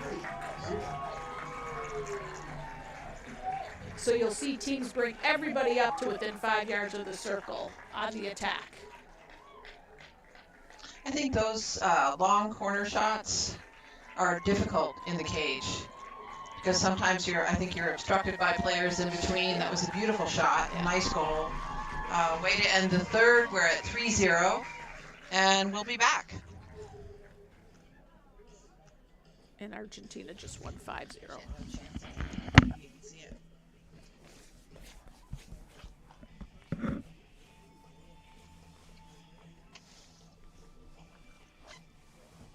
So you'll see teams bring everybody up to within 5 yards of the circle on the attack. I think those long corner shots are difficult in the cage because sometimes I think you're obstructed by players in between. That was a beautiful shot, a nice goal. Way to end the third. We're at 3-0, and we'll be back. And Argentina just won 5-0.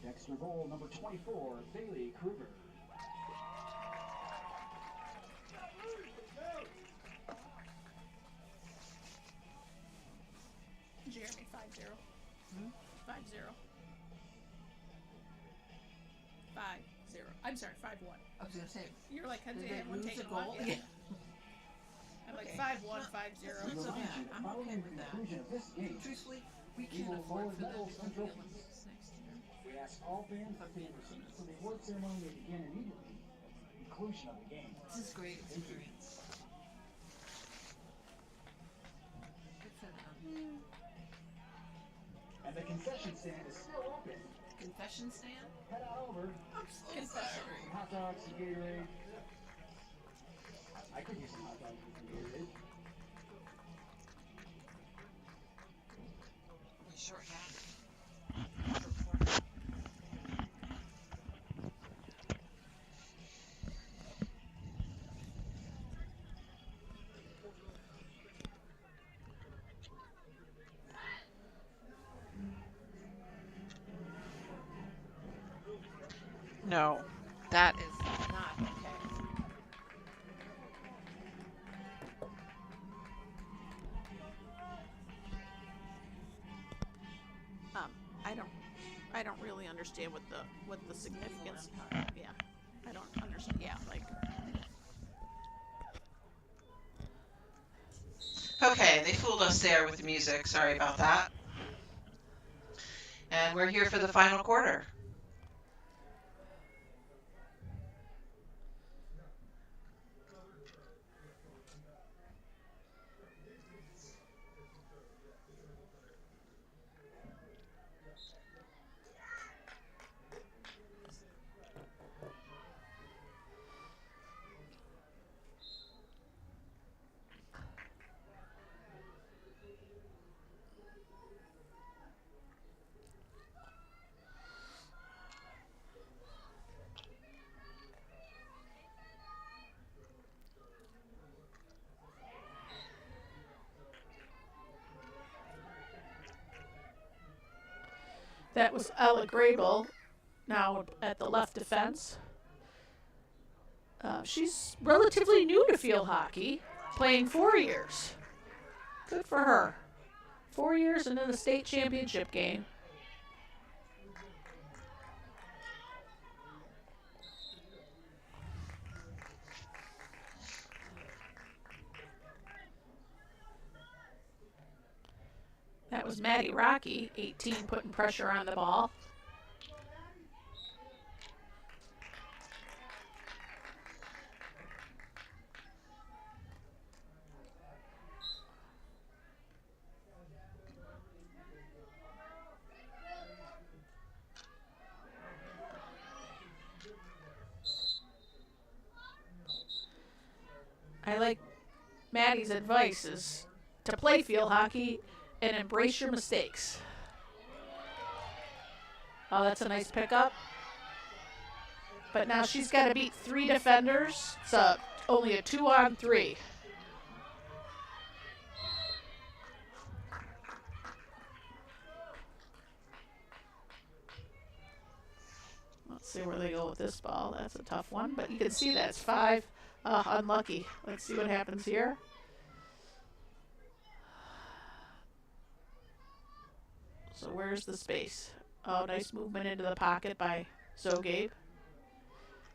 Dexter goal number 24, Bailey Kruger. Jeremy, 5-0. 5-0. 5-0. I'm sorry, 5-1. I was gonna say, You're like, did they they have one lose taken a goal? off. Yeah. I'm like Okay. 5-1, 5-0. That's so bad. I'm okay with that. Conclusion of this game. Truthfully, we can't afford for them to go to the Trophies. Olympics next year. We ask all fans to pay for the award ceremony to begin immediately. Conclusion of the game. This is great experience. Good for them. And the concession stand is still open. Confession stand? Head on over. I'm so Confession. sorry. Some hot dogs, some Gatorade. I could use some hot dogs and some Gatorade. We sure have. No, that is not okay. I don't really understand what the significance. Yeah, I don't understand. Yeah, like. Okay, they fooled us there with the music. Sorry about that. And we're here for the final quarter. That was Ella Grable, now at the left defense. She's relatively new to field hockey, playing 4 years. Good for her. 4 years and in the state championship game. That was Maddie Rocky, 18, putting pressure on the ball. I like Maddie's advice is to play field hockey and embrace your mistakes. Oh, that's a nice pickup. But now she's got to beat 3 defenders. It's only a 2-on-3. Let's see where they go with this ball. That's a tough one, but you can see that's 5. Unlucky. Let's see what happens here. So where's the space? Oh, nice movement into the pocket by Zogabe.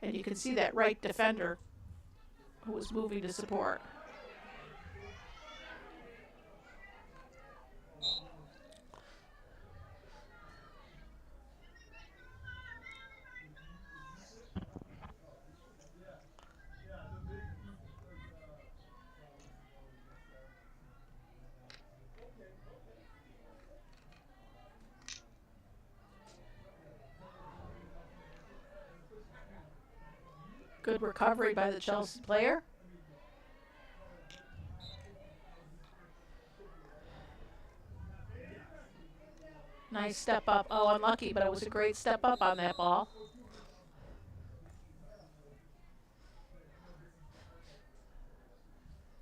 And you can see that right defender who was moving to support. Good recovery by the Chelsea player. Nice step up. Oh, unlucky, but it was a great step up on that ball.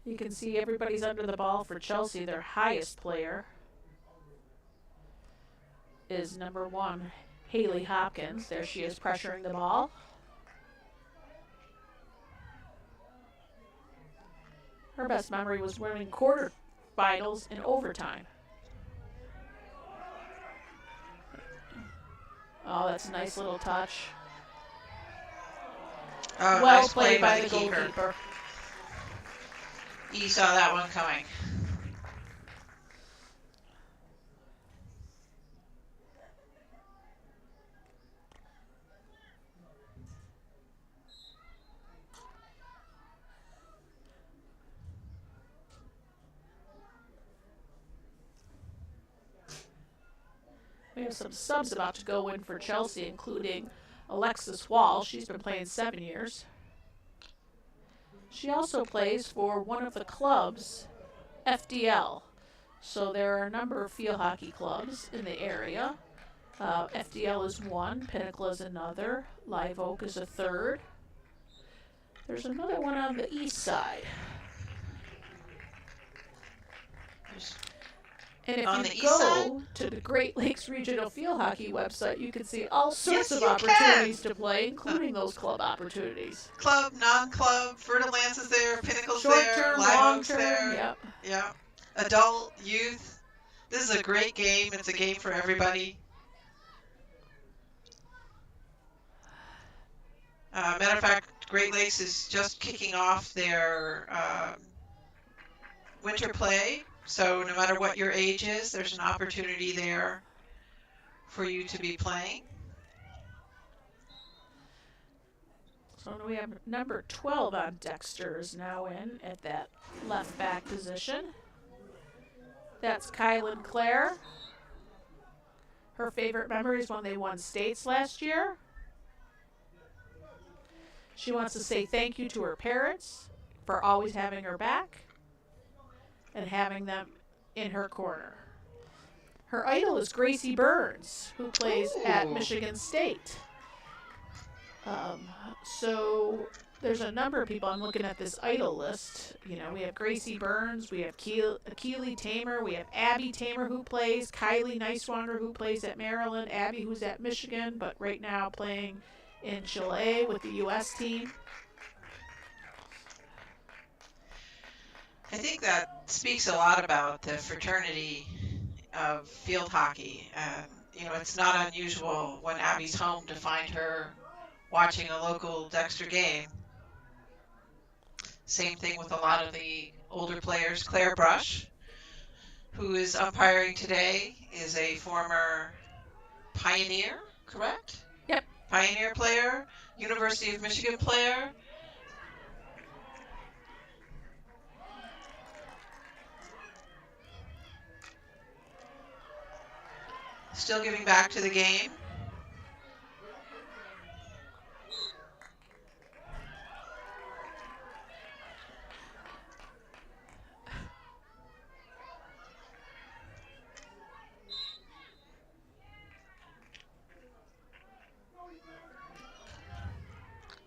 You can see everybody's under the ball for Chelsea. Their highest player is number 1, Haley Hopkins. There she is pressuring the ball. Her best memory was winning quarterfinals in overtime. Oh, that's a nice little touch. Oh, Well nice played by the keeper. goalkeeper. He saw that one coming. We have some subs about to go in for Chelsea, including Alexis Wall. She's been playing 7 years. She also plays for one of the clubs, FDL. So there are a number of field hockey clubs in the area. FDL is one, Pinnacle is another, Live Oak is a third. There's another one on the east side. And if you go to the Great Lakes Regional Field Hockey website, you can see all sorts of opportunities to play, including those club opportunities. Club, non-club, Fer-de-Lance is there, Pinnacle's Short there, term, Live long Oak's term, there. yep. Yeah. Adult, youth. This is a great game. It's a game for everybody. Matter of fact, Great Lakes is just kicking off their winter play. So no matter what your age is, there's an opportunity there for you to be playing. So we have number 12 on Dexter is now in at that left back position. That's Kylan Clare. Her favorite memory is when they won states last year. She wants to say thank you to her parents for always having her back and having them in her corner. Her idol is Gracie Burns, who plays at Michigan State. So there's a number of people. I'm looking at this idol list. You know, we have Gracie Burns, we have Keely Tamer, we have Abby Tamer who plays, Kylie Neiswanger who plays at Maryland, Abby who's at Michigan, but right now playing in Chile with the U.S. team. I think that speaks a lot about the fraternity of field hockey. And, you know, it's not unusual when Abby's home to find her watching a local Dexter game. Same thing with a lot of the older players. Claire Brush, who is umpiring today, is a former Pioneer, correct? Yep. Pioneer player, University of Michigan player. Still giving back to the game.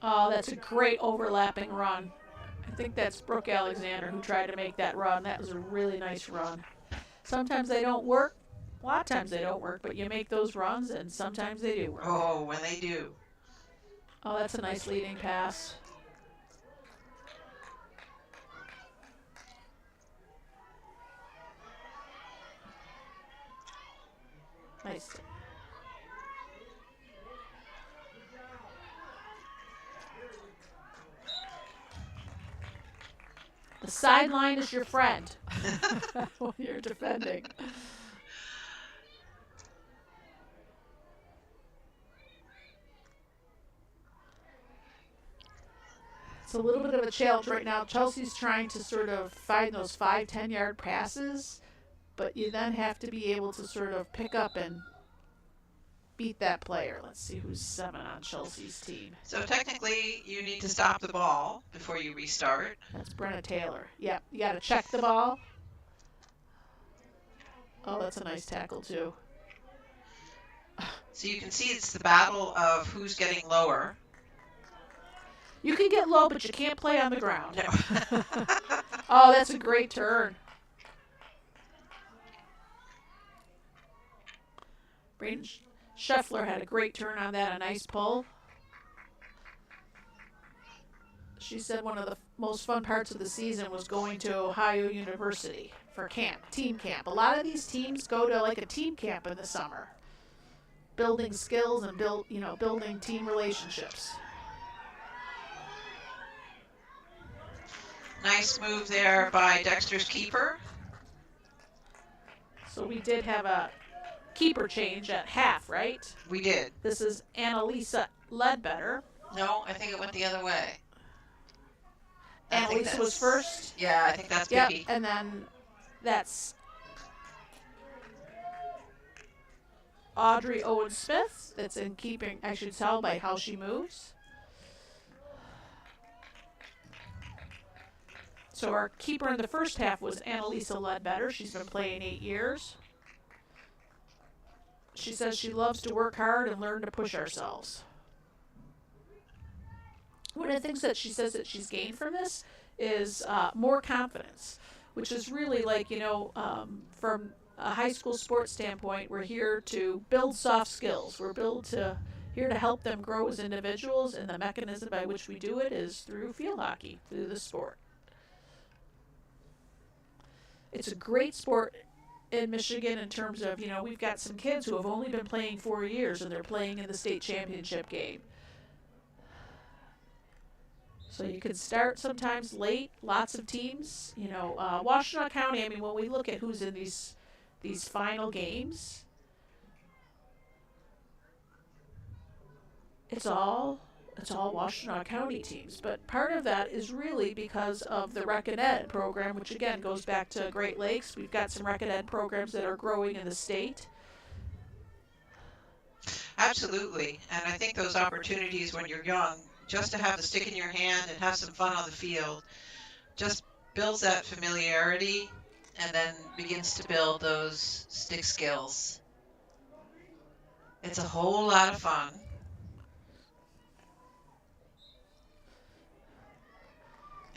Oh, that's a great overlapping run. I think that's Brooke Alexander who tried to make that run. That was a really nice run. Sometimes they don't work. A lot of times they don't work, but you make those runs, and sometimes they do work. Oh, when they do. Oh, that's a nice leading pass. Nice. The sideline is your friend when you're defending. It's a little bit of a challenge right now. Chelsea's trying to sort of find those 5-10 yard passes, but you then have to be able to sort of pick up and beat that player. Let's see who's 7 on Chelsea's team. So technically, you need to stop the ball before you restart. That's Brenna Taylor. Yep, you got to check the ball. Oh, that's a nice tackle too. So you can see it's the battle of who's getting lower. You can get low, but you can't play on the ground. No. Oh, that's a great turn. Braden Scheffler had a great turn on that, a nice pull. She said one of the most fun parts of the season was going to Ohio University for camp, team camp. A lot of these teams go to like a team camp in the summer, building skills and building team relationships. Nice move there by Dexter's keeper. So we did have a keeper change at half, right? We did. This is Annalisa Ledbetter. No, I think it went the other way. Annalisa was first. Yeah, I think that's Yep, Pippi. and then that's Audrey Owen-Smith. That's in keeping, I should tell by how she moves. So our keeper in the first half was Annalisa Ledbetter. She's been playing 8 years. She says she loves to work hard and learn to push ourselves. One of the things that she says that she's gained from this is more confidence, which is really like, from a high school sports standpoint, we're here to build soft skills. We're here to help them grow as individuals, and the mechanism by which we do it is through field hockey, through the sport. It's a great sport in Michigan in terms of, we've got some kids who have only been playing 4 years and they're playing in the state championship game. So you can start sometimes late, lots of teams. Washtenaw County, when we look at who's in these final games, it's all Washtenaw County teams. But part of that is really because of the Rec and Ed program, which again goes back to Great Lakes. We've got some Rec and Ed programs that are growing in the state. Absolutely. And I think those opportunities when you're young, just to have the stick in your hand and have some fun on the field, just builds that familiarity and then begins to build those stick skills. It's a whole lot of fun.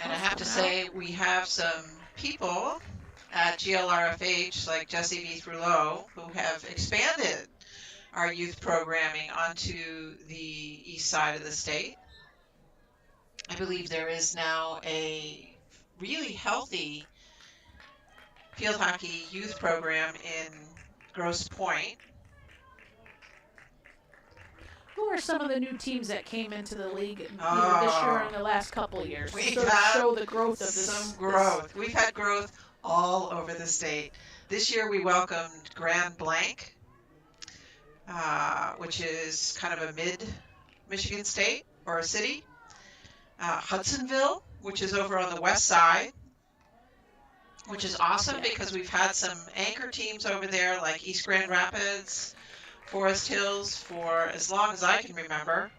And I have to say, we have some people at GLRFH, like Jessie V. Rouleau, who have expanded our youth programming onto the east side of the state. I believe there is now a really healthy field hockey youth program in Grosse Pointe. Who are some of the new teams that came into the league this year and the last couple of years? We've to had show the growth of this. Some growth. We've had growth all over the state. This year we welcomed Grand Blanc, which is kind of a mid-Michigan state or a city. Hudsonville, which is over on the west side, which is awesome because we've had some anchor teams over there like East Grand Rapids, Forest Hills for as long as I can remember.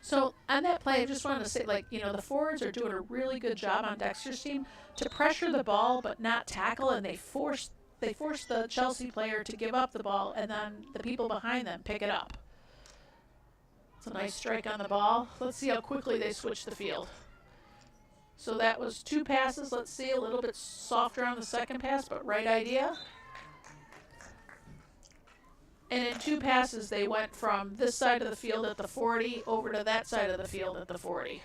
So on that play, I just wanted to say, the forwards are doing a really good job on Dexter's team to pressure the ball but not tackle, and they force the Chelsea player to give up the ball, and then the people behind them pick it up. It's a nice strike on the ball. Let's see how quickly they switch the field. So that was 2 passes. Let's see, a little bit softer on the second pass, but right idea. And in 2 passes, they went from this side of the field at the 40 over to that side of the field at the 40.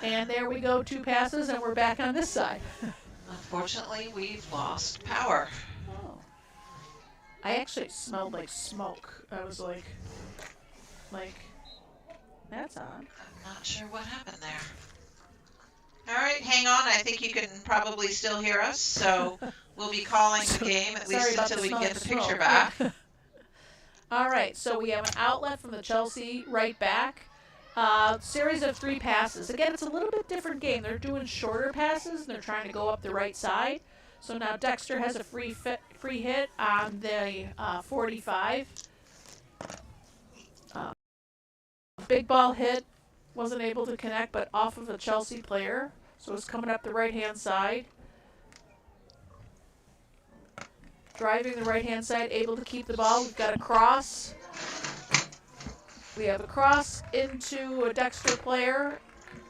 And there we go, 2 passes, and we're back on this side. Unfortunately, we've lost power. Oh. I actually smelled like smoke. I was like, that's odd. I'm not sure what happened there. All right, hang on. I think you can probably still hear us, so we'll be calling the game at least until we can get the picture back. All right, so we have an outlet from the Chelsea right back. Series of 3 passes. Again, it's a little bit different game. They're doing shorter passes, and they're trying to go up the right side. So now Dexter has a free hit on the 45. Big ball hit, wasn't able to connect, but off of a Chelsea player. So it's coming up the right-hand side. Driving the right-hand side, able to keep the ball. We've got a cross. We have a cross into a Dexter player,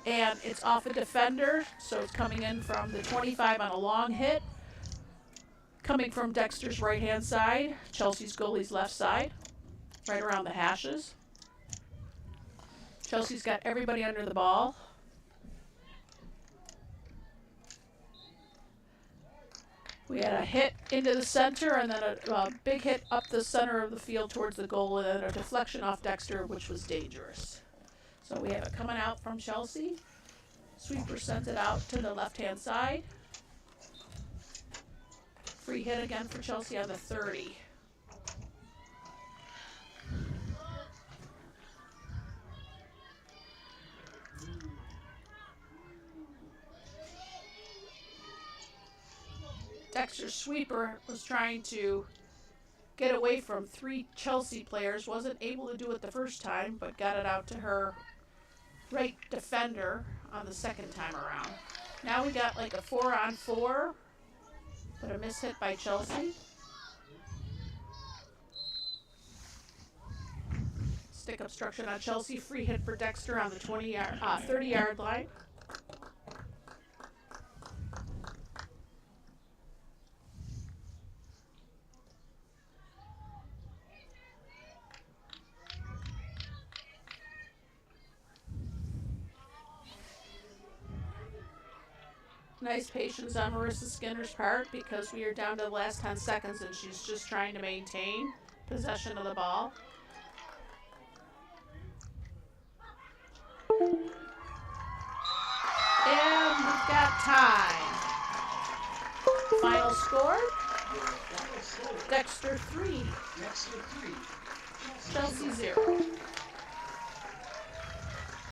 and it's off a defender, so it's coming in from the 25 on a long hit. Coming from Dexter's right-hand side, Chelsea's goalie's left side, right around the hashes. Chelsea's got everybody under the ball. We had a hit into the center, and then a big hit up the center of the field towards the goal, and then a deflection off Dexter, which was dangerous. So we have it coming out from Chelsea. Sweeper sent it out to the left-hand side. Free hit again for Chelsea on the 30. Dexter's sweeper was trying to get away from 3 Chelsea players. Wasn't able to do it the first time, but got it out to her right defender on the second time around. Now we got like a 4-on-4, but a miss hit by Chelsea. Stick obstruction on Chelsea. Free hit for Dexter on the 30-yard line. Nice patience on Marissa Skinner's part, because we are down to the last 10 seconds and she's just trying to maintain possession of the ball. And we've got time. Final score, Dexter 3, Chelsea 0.